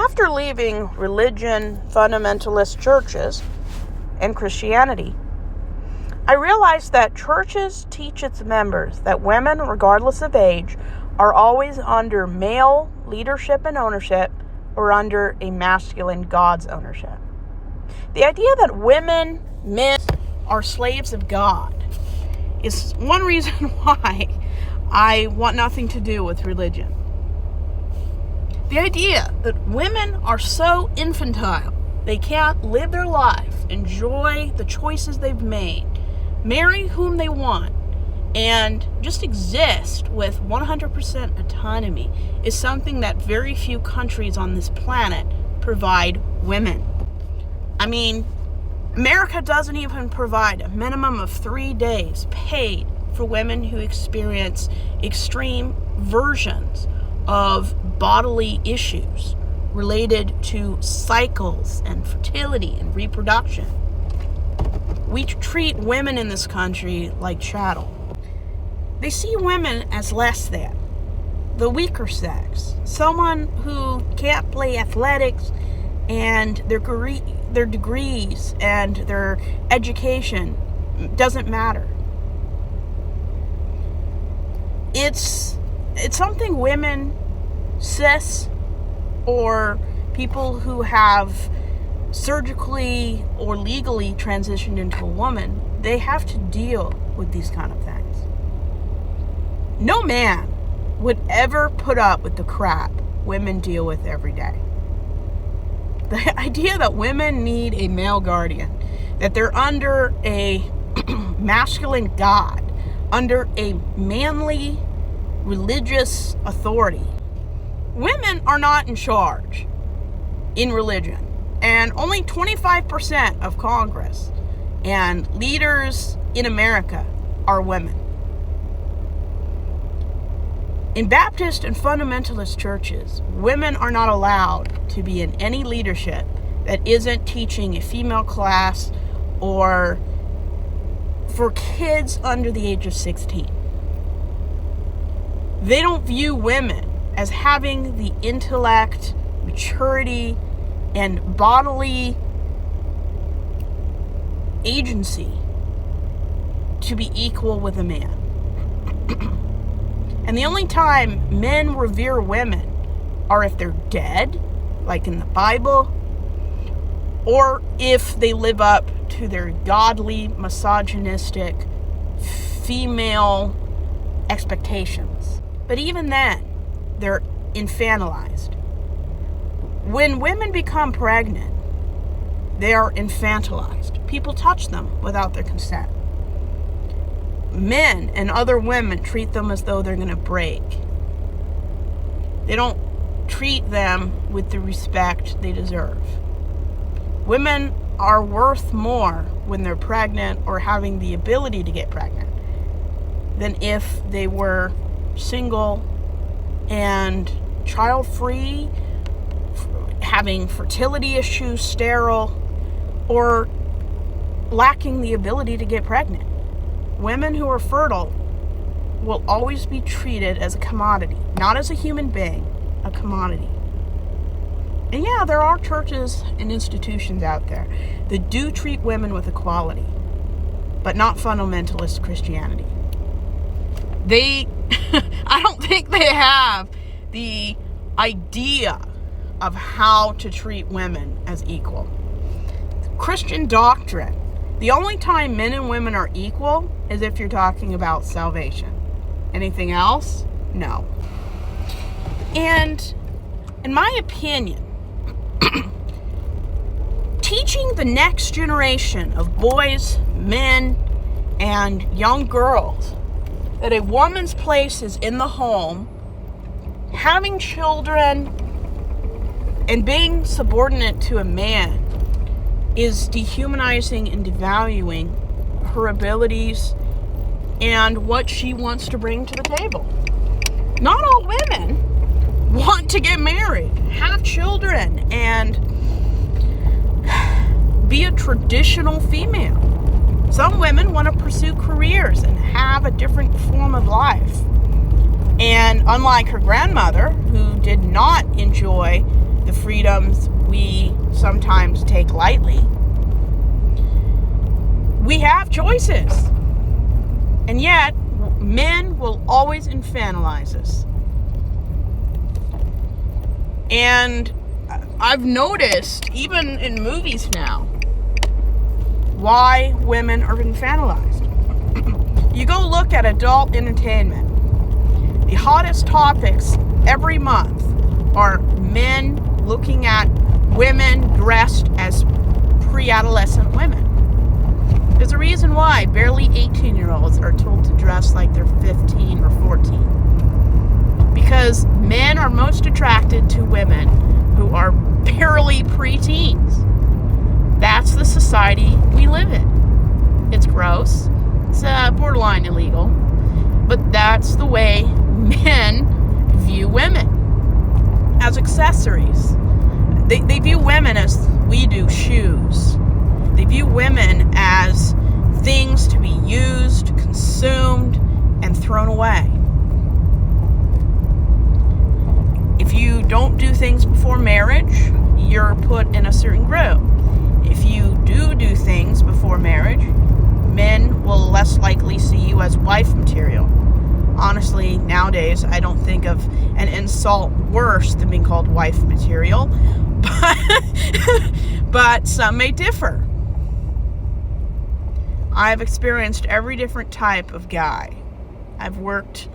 After leaving religion, fundamentalist churches, and Christianity, I realized that churches teach its members that women, regardless of age, are always under male leadership and ownership or under a masculine God's ownership. The idea that men are slaves of God is one reason why I want nothing to do with religion. The idea that women are so infantile, they can't live their life, enjoy the choices they've made, marry whom they want, and just exist with 100% autonomy is something that very few countries on this planet provide women. I mean, America doesn't even provide a minimum of 3 days paid for women who experience extreme versions of bodily issues related to cycles and fertility and reproduction. We treat women in this country like chattel. They see women as less than, the weaker sex, someone who can't play athletics, and their degrees and their education doesn't matter. It's something women, cis, or people who have surgically or legally transitioned into a woman, they have to deal with these kind of things. No man would ever put up with the crap women deal with every day. The idea that women need a male guardian, that they're under a masculine God, under a manly religious authority. Women are not in charge in religion, and only 25% of Congress and leaders in America are women. In Baptist and fundamentalist churches, women are not allowed to be in any leadership that isn't teaching a female class or for kids under the age of 16. They don't view women as having the intellect, maturity, and bodily agency to be equal with a man. And the only time men revere women are if they're dead, like in the Bible, or if they live up to their godly, misogynistic, female expectations. But even then, they're infantilized. When women become pregnant, they are infantilized. People touch them without their consent. Men and other women treat them as though they're going to break. They don't treat them with the respect they deserve. Women are worth more when they're pregnant or having the ability to get pregnant than if they were single and child-free, having fertility issues, sterile, or lacking the ability to get pregnant. Women who are fertile will always be treated as a commodity, not as a human being, a commodity. And yeah, there are churches and institutions out there that do treat women with equality, but not fundamentalist Christianity. I don't think they have the idea of how to treat women as equal. Christian doctrine, the only time men and women are equal is if you're talking about salvation. Anything else? No. And in my opinion, teaching the next generation of boys, men, and young girls that a woman's place is in the home, having children, and being subordinate to a man is dehumanizing and devaluing her abilities and what she wants to bring to the table. Not all women want to get married, have children, and be a traditional female. Some women want to pursue careers and have a different form of life. And unlike her grandmother, who did not enjoy the freedom take lightly. We have choices. And yet, men will always infantilize us. And I've noticed, even in movies now, why women are infantilized. You go look at adult entertainment. The hottest topics every month are men looking at women dressed as pre-adolescent women. There's a reason why barely 18-year-olds are told to dress like they're 15 or 14. Because men are most attracted to women who are barely preteens. That's the society we live in. It's gross. It's borderline illegal. But that's the way men view women. As accessories. They view women as we do shoes. They view women as things to be used, consumed, and thrown away. If you don't do things before marriage, you're put in a certain group. If you do things before marriage, men will less likely see you as wife material. Honestly, nowadays, I don't think of an insult worse than being called wife material, but some may differ. I've experienced every different type of guy. I've worked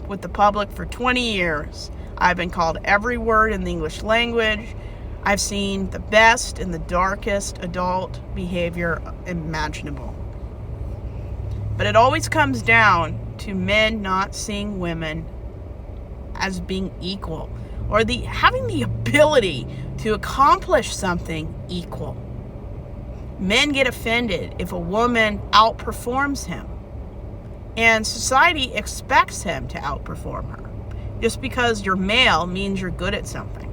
with the public for 20 years. I've been called every word in the English language. I've seen the best and the darkest adult behavior imaginable. But it always comes down to men not seeing women as being equal, or having the ability to accomplish something equal. Men get offended if a woman outperforms him, and society expects him to outperform her. Just because you're male means you're good at something.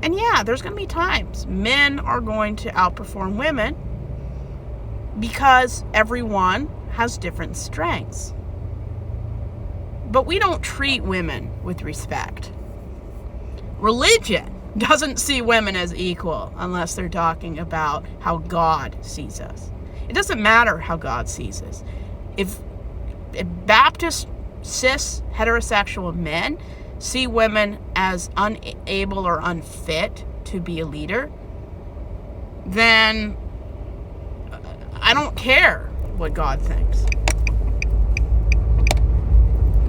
And yeah, there's going to be times men are going to outperform women because everyone has different strengths. But we don't treat women with respect. Religion doesn't see women as equal unless they're talking about how God sees us. It doesn't matter how God sees us. If Baptist cis heterosexual men see women as unable or unfit to be a leader, then I don't care what God thinks.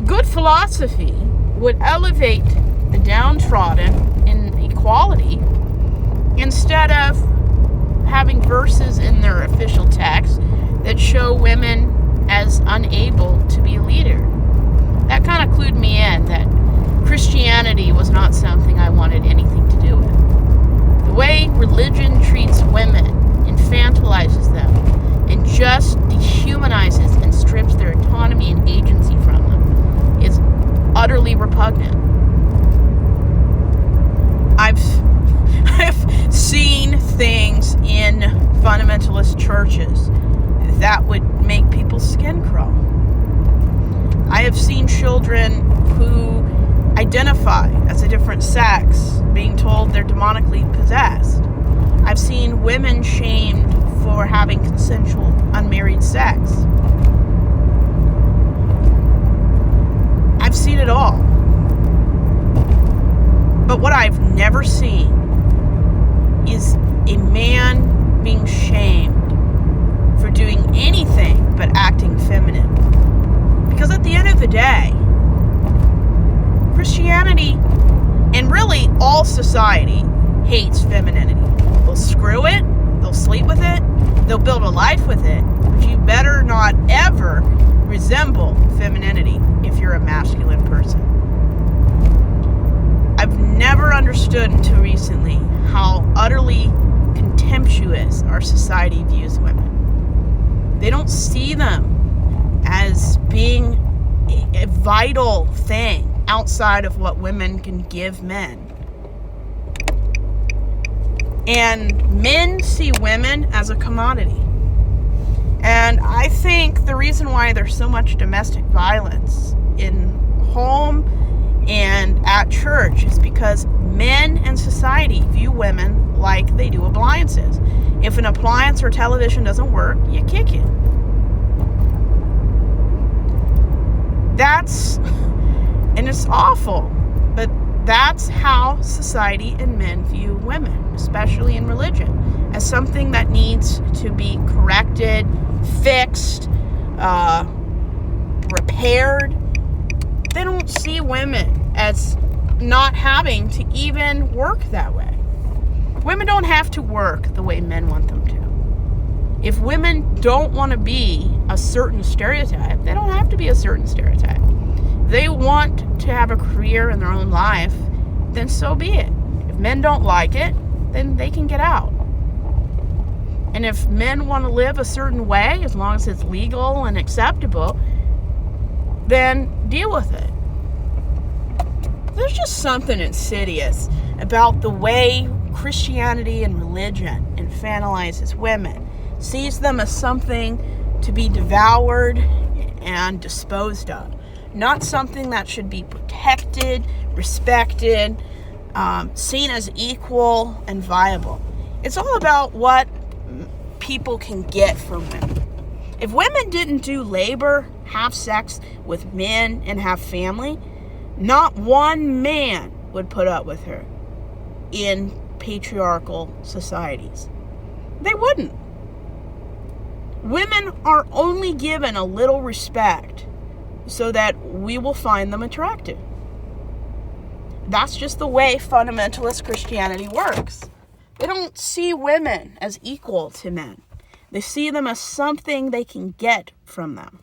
Good philosophy would elevate the downtrodden in equality instead of having verses in their official text that show women as unable to be a leader. That kind of clued me in that Christianity was not something I wanted anything to do with. The way religion treats women, infantilizes them, and just dehumanizes and strips their autonomy and agency from them is utterly repugnant. I've seen things in fundamentalist churches that would make people's skin crawl. I have seen children who identify as a different sex being told they're demonically possessed. I've seen women shamed for having consensual unmarried sex. I've seen it all. But what I've never seen is a man being shamed for doing anything but acting feminine. Because at the end of the day, Christianity, and really all society, hates femininity. They'll screw it, they'll sleep with it, they'll build a life with it, but you better not ever resemble femininity if you're a masculine person. I've never understood until recently how utterly contemptuous our society views women. They don't see them as being a vital thing outside of what women can give men. And men see women as a commodity. And I think the reason why there's so much domestic violence in home and at church is because Men and society view women like they do appliances. If an appliance or television doesn't work, you kick it. And it's awful, but that's how society and men view women, especially in religion, as something that needs to be corrected, fixed, repaired. They don't see women as not having to even work that way. Women don't have to work the way men want them to. If women don't want to be a certain stereotype, they don't have to be a certain stereotype. If they want to have a career in their own life, then so be it. If men don't like it, then they can get out. And if men want to live a certain way, as long as it's legal and acceptable, then deal with it. There's just something insidious about the way Christianity and religion infantilizes women, sees them as something to be devoured and disposed of, not something that should be protected, respected, seen as equal and viable. It's all about what people can get from women. If women didn't do labor, have sex with men, and have family, not one man would put up with her in patriarchal societies. They wouldn't. Women are only given a little respect so that we will find them attractive. That's just the way fundamentalist Christianity works. They don't see women as equal to men. They see them as something they can get from them.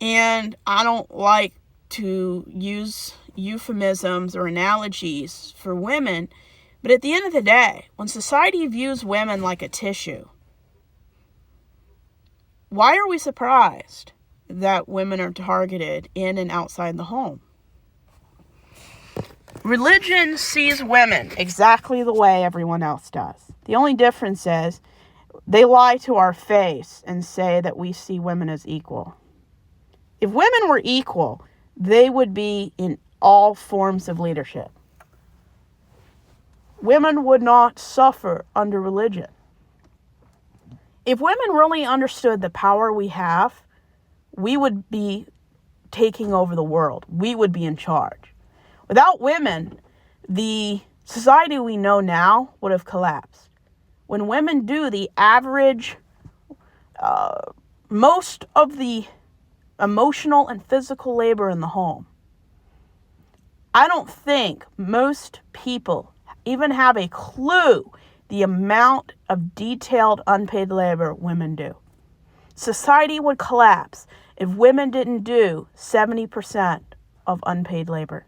And I don't like to use euphemisms or analogies for women, but at the end of the day, when society views women like a tissue, why are we surprised that women are targeted in and outside the home? Religion sees women exactly the way everyone else does. The only difference is they lie to our face and say that we see women as equal. If women were equal, they would be in all forms of leadership. Women would not suffer under religion. If women really understood the power we have, we would be taking over the world. We would be in charge. Without women, the society we know now would have collapsed. When women do the average, most of the emotional and physical labor in the home, I don't think most people even have a clue the amount of detailed unpaid labor women do. Society would collapse if women didn't do 70% of unpaid labor.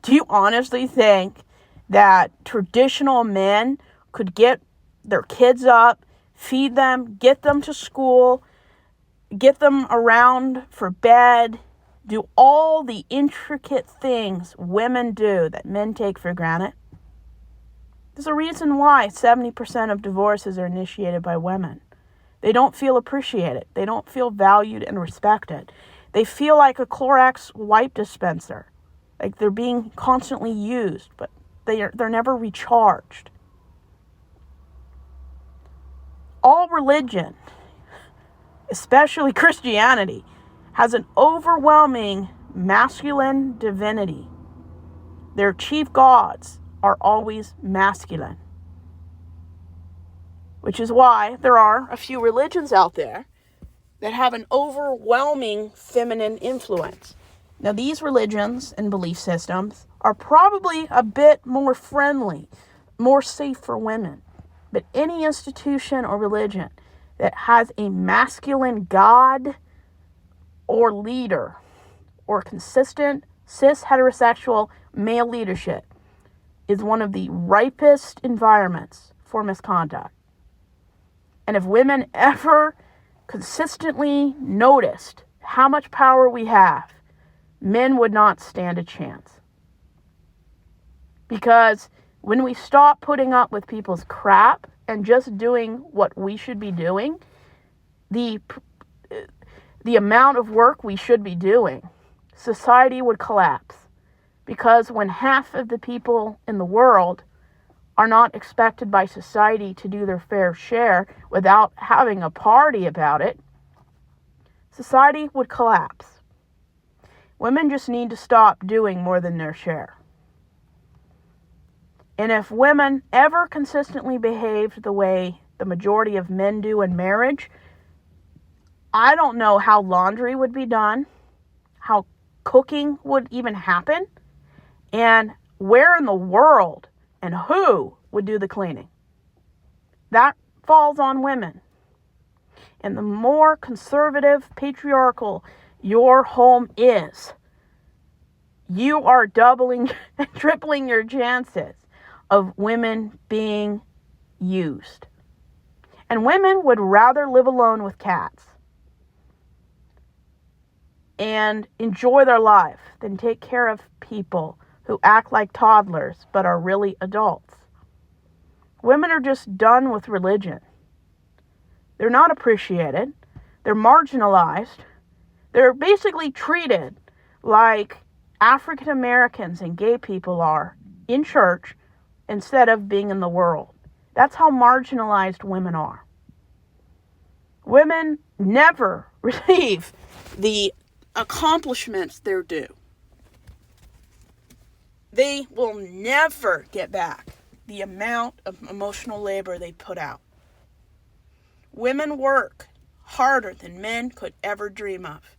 Do you honestly think that traditional men could get their kids up, feed them, get them to school, get them around for bed, do all the intricate things women do that men take for granted? There's a reason why 70% of divorces are initiated by women. They don't feel appreciated. They don't feel valued and respected. They feel like a Clorox wipe dispenser, like they're being constantly used, but they're never recharged. All religion, especially Christianity, has an overwhelming masculine divinity. Their chief gods are always masculine, which is why there are a few religions out there that have an overwhelming feminine influence. Now, these religions and belief systems are probably a bit more friendly, more safe for women. But any institution or religion that has a masculine god or leader or consistent cis heterosexual male leadership is one of the ripest environments for misconduct. And if women ever consistently noticed how much power we have, men would not stand a chance. Because when we stop putting up with people's crap and just doing what we should be doing, the amount of work we should be doing, society would collapse. Because when half of the people in the world are not expected by society to do their fair share without having a party about it, society would collapse. Women just need to stop doing more than their share. And if women ever consistently behaved the way the majority of men do in marriage, I don't know how laundry would be done, how cooking would even happen, and where in the world and who would do the cleaning. That falls on women. And the more conservative, patriarchal your home is, you are doubling and tripling your chances of women being used. And women would rather live alone with cats and enjoy their life than take care of people who act like toddlers but are really adults. Women are just done with religion. They're not appreciated. They're marginalized. They're basically treated like African Americans and gay people are in church instead of being in the world. That's how marginalized women are. Women never receive the accomplishments they're due. They will never get back the amount of emotional labor they put out. Women work harder than men could ever dream of.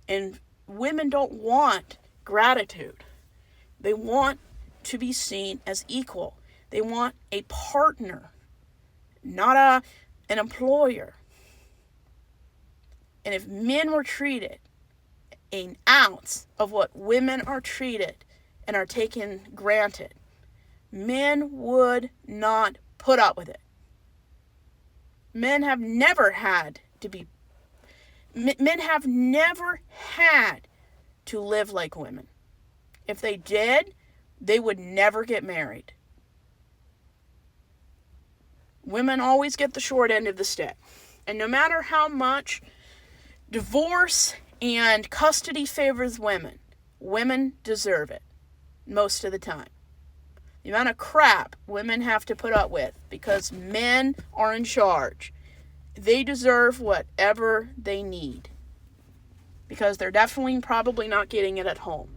And women don't want gratitude. They want to be seen as equal. They want a partner, not an employer. And if men were treated an ounce of what women are treated and are taken granted, men would not put up with it. Men have never had to live like women. If they did, they would never get married. Women always get the short end of the stick. And no matter how much divorce and custody favors women, women deserve it most of the time. The amount of crap women have to put up with because men are in charge. They deserve whatever they need because they're definitely probably not getting it at home.